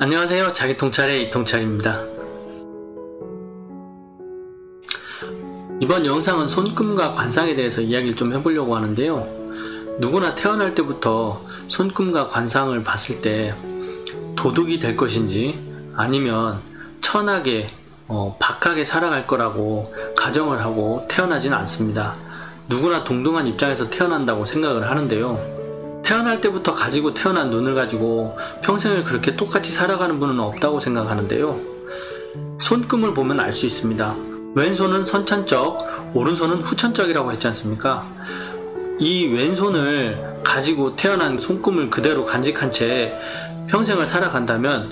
안녕하세요. 자기통찰의 이통찰입니다. 이번 영상은 손금과 관상에 대해서 이야기를 좀 해보려고 하는데요. 누구나 태어날 때부터 손금과 관상을 봤을 때 도둑이 될 것인지 아니면 천하게 박하게 살아갈 거라고 가정을 하고 태어나지는 않습니다. 누구나 동등한 입장에서 태어난다고 생각을 하는데요. 태어날 때부터 가지고 태어난 눈을 가지고 평생을 그렇게 똑같이 살아가는 분은 없다고 생각하는데요. 손금을 보면 알 수 있습니다. 왼손은 선천적, 오른손은 후천적이라고 했지 않습니까? 이 왼손을 가지고 태어난 손금을 그대로 간직한 채 평생을 살아간다면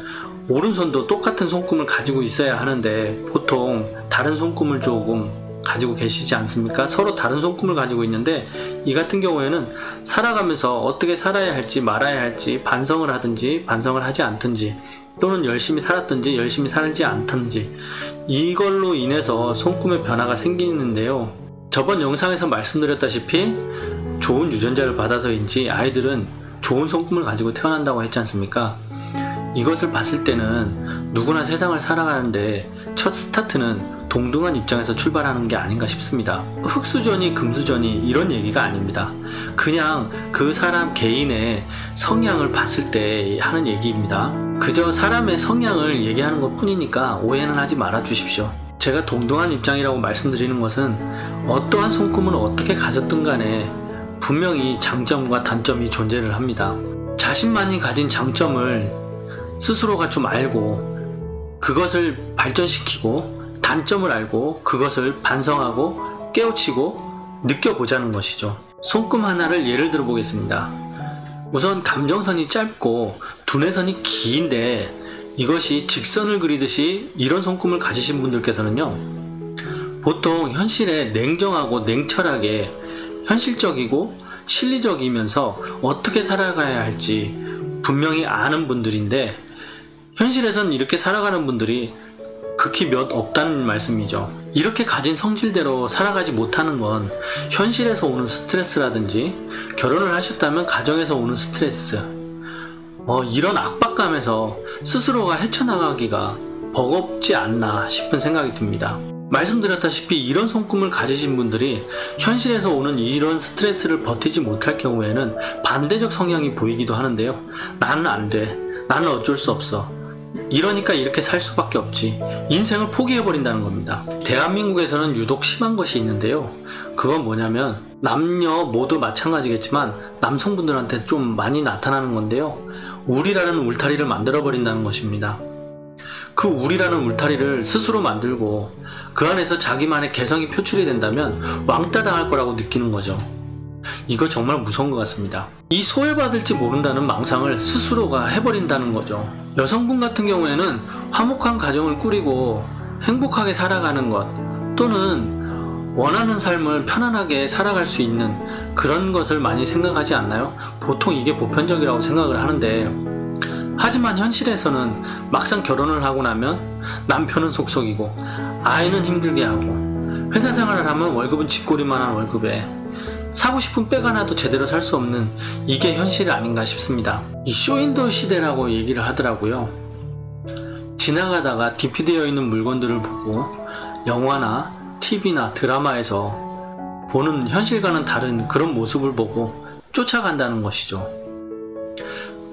오른손도 똑같은 손금을 가지고 있어야 하는데 보통 다른 손금을 조금 가지고 계시지 않습니까? 서로 다른 손금을 가지고 있는데 이 같은 경우에는 살아가면서 어떻게 살아야 할지 말아야 할지 반성을 하든지 반성을 하지 않든지 또는 열심히 살았든지 열심히 살지 않든지 이걸로 인해서 손금의 변화가 생기는데요. 저번 영상에서 말씀드렸다시피 좋은 유전자를 받아서인지 아이들은 좋은 손금을 가지고 태어난다고 했지 않습니까? 이것을 봤을 때는 누구나 세상을 살아가는데 첫 스타트는 동등한 입장에서 출발하는 게 아닌가 싶습니다. 흙수저니 금수저니 이런 얘기가 아닙니다. 그냥 그 사람 개인의 성향을 봤을 때 하는 얘기입니다. 그저 사람의 성향을 얘기하는 것 뿐이니까 오해는 하지 말아 주십시오. 제가 동등한 입장이라고 말씀드리는 것은 어떠한 손금을 어떻게 가졌든 간에 분명히 장점과 단점이 존재를 합니다. 자신만이 가진 장점을 스스로가 좀 알고 그것을 발전시키고 단점을 알고 그것을 반성하고 깨우치고 느껴보자는 것이죠. 손금 하나를 예를 들어 보겠습니다. 우선 감정선이 짧고 두뇌선이 긴데 이것이 직선을 그리듯이 이런 손금을 가지신 분들께서는요, 보통 현실에 냉정하고 냉철하게 현실적이고 실리적이면서 어떻게 살아가야 할지 분명히 아는 분들인데 현실에선 이렇게 살아가는 분들이 극히 몇 없다는 말씀이죠. 이렇게 가진 성질대로 살아가지 못하는 건 현실에서 오는 스트레스라든지 결혼을 하셨다면 가정에서 오는 스트레스 이런 압박감에서 스스로가 헤쳐나가기가 버겁지 않나 싶은 생각이 듭니다. 말씀드렸다시피 이런 손금을 가지신 분들이 현실에서 오는 이런 스트레스를 버티지 못할 경우에는 반대적 성향이 보이기도 하는데요. 나는 안 돼. 나는 어쩔 수 없어. 이러니까 이렇게 살 수밖에 없지. 인생을 포기해버린다는 겁니다. 대한민국에서는 유독 심한 것이 있는데요. 그건 뭐냐면 남녀 모두 마찬가지겠지만 남성분들한테 좀 많이 나타나는 건데요. 울이라는 울타리를 만들어버린다는 것입니다. 그 울이라는 울타리를 스스로 만들고 그 안에서 자기만의 개성이 표출이 된다면 왕따 당할 거라고 느끼는 거죠. 이거 정말 무서운 것 같습니다. 이 소외받을지 모른다는 망상을 스스로가 해버린다는 거죠. 여성분 같은 경우에는 화목한 가정을 꾸리고 행복하게 살아가는 것 또는 원하는 삶을 편안하게 살아갈 수 있는 그런 것을 많이 생각하지 않나요? 보통 이게 보편적이라고 생각을 하는데 하지만 현실에서는 막상 결혼을 하고 나면 남편은 속속이고 아이는 힘들게 하고 회사 생활을 하면 월급은 쥐꼬리만한 월급에 사고 싶은 백 하나도 제대로 살 수 없는 이게 현실이 아닌가 싶습니다. 이 쇼윈도 시대라고 얘기를 하더라고요. 지나가다가 DP되어 있는 물건들을 보고 영화나 TV나 드라마에서 보는 현실과는 다른 그런 모습을 보고 쫓아간다는 것이죠.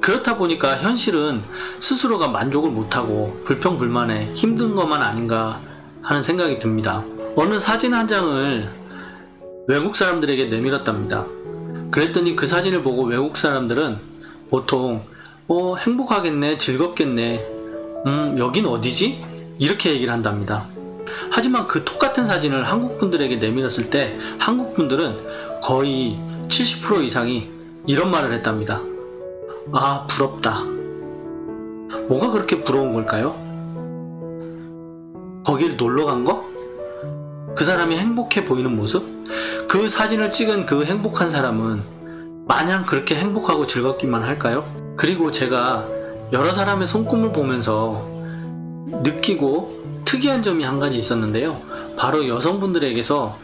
그렇다 보니까 현실은 스스로가 만족을 못하고 불평불만해 힘든 것만 아닌가 하는 생각이 듭니다. 어느 사진 한 장을 외국 사람들에게 내밀었답니다. 그랬더니 그 사진을 보고 외국 사람들은 보통 행복하겠네, 즐겁겠네, 여긴 어디지? 이렇게 얘기를 한답니다. 하지만 그 똑같은 사진을 한국 분들에게 내밀었을 때 한국 분들은 거의 70% 이상이 이런 말을 했답니다. 아, 부럽다. 뭐가 그렇게 부러운 걸까요? 거길 놀러 간 거? 그 사람이 행복해 보이는 모습? 그 사진을 찍은 그 행복한 사람은 마냥 그렇게 행복하고 즐겁기만 할까요? 그리고 제가 여러 사람의 손금을 보면서 느끼고 특이한 점이 한 가지 있었는데요. 바로 여성분들에게서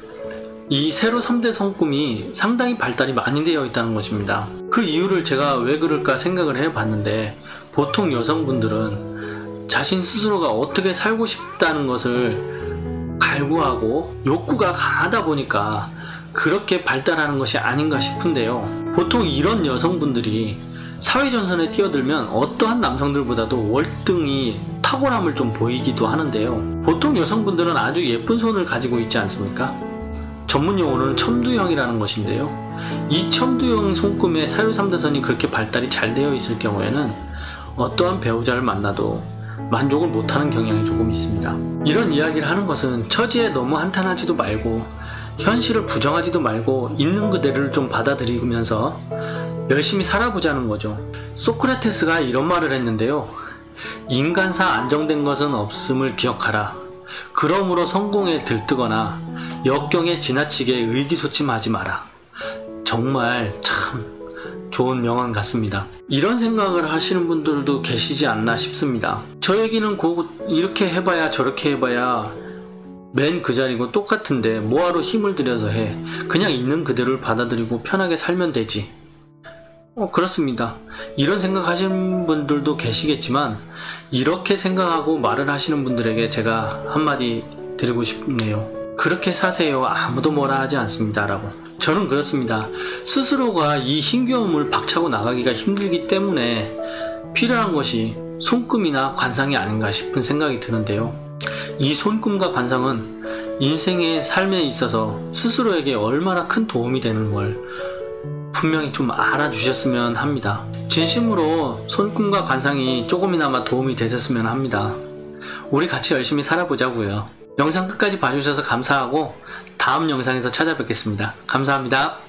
이 세로 3대 손금이 상당히 발달이 많이 되어 있다는 것입니다. 그 이유를 제가 왜 그럴까 생각을 해봤는데 보통 여성분들은 자신 스스로가 어떻게 살고 싶다는 것을 갈구하고 욕구가 강하다 보니까 그렇게 발달하는 것이 아닌가 싶은데요. 보통 이런 여성분들이 사회전선에 뛰어들면 어떠한 남성들보다도 월등히 탁월함을 좀 보이기도 하는데요. 보통 여성분들은 아주 예쁜 손을 가지고 있지 않습니까? 전문 용어로는 첨두형이라는 것인데요. 이 첨두형 손금의 사유삼대선이 그렇게 발달이 잘 되어 있을 경우에는 어떠한 배우자를 만나도 만족을 못하는 경향이 조금 있습니다. 이런 이야기를 하는 것은 처지에 너무 한탄하지도 말고 현실을 부정하지도 말고 있는 그대로를 좀 받아들이면서 열심히 살아보자는 거죠. 소크라테스가 이런 말을 했는데요. 인간사 안정된 것은 없음을 기억하라. 그러므로 성공에 들뜨거나 역경에 지나치게 의기소침하지 마라. 정말 참 좋은 명언 같습니다. 이런 생각을 하시는 분들도 계시지 않나 싶습니다. 저 얘기는 곧 이렇게 해봐야 저렇게 해봐야 맨 그 자리고 똑같은데 뭐하러 힘을 들여서 해. 그냥 있는 그대로를 받아들이고 편하게 살면 되지. 그렇습니다. 이런 생각하시는 분들도 계시겠지만 이렇게 생각하고 말을 하시는 분들에게 제가 한마디 드리고 싶네요. 그렇게 사세요. 아무도 뭐라 하지 않습니다. 라고. 저는 그렇습니다. 스스로가 이 힘겨움을 박차고 나가기가 힘들기 때문에 필요한 것이 손금이나 관상이 아닌가 싶은 생각이 드는데요. 이 손금과 관상은 인생의 삶에 있어서 스스로에게 얼마나 큰 도움이 되는 걸 분명히 좀 알아주셨으면 합니다. 진심으로 손금과 관상이 조금이나마 도움이 되셨으면 합니다. 우리 같이 열심히 살아보자고요. 영상 끝까지 봐주셔서 감사하고 다음 영상에서 찾아뵙겠습니다. 감사합니다.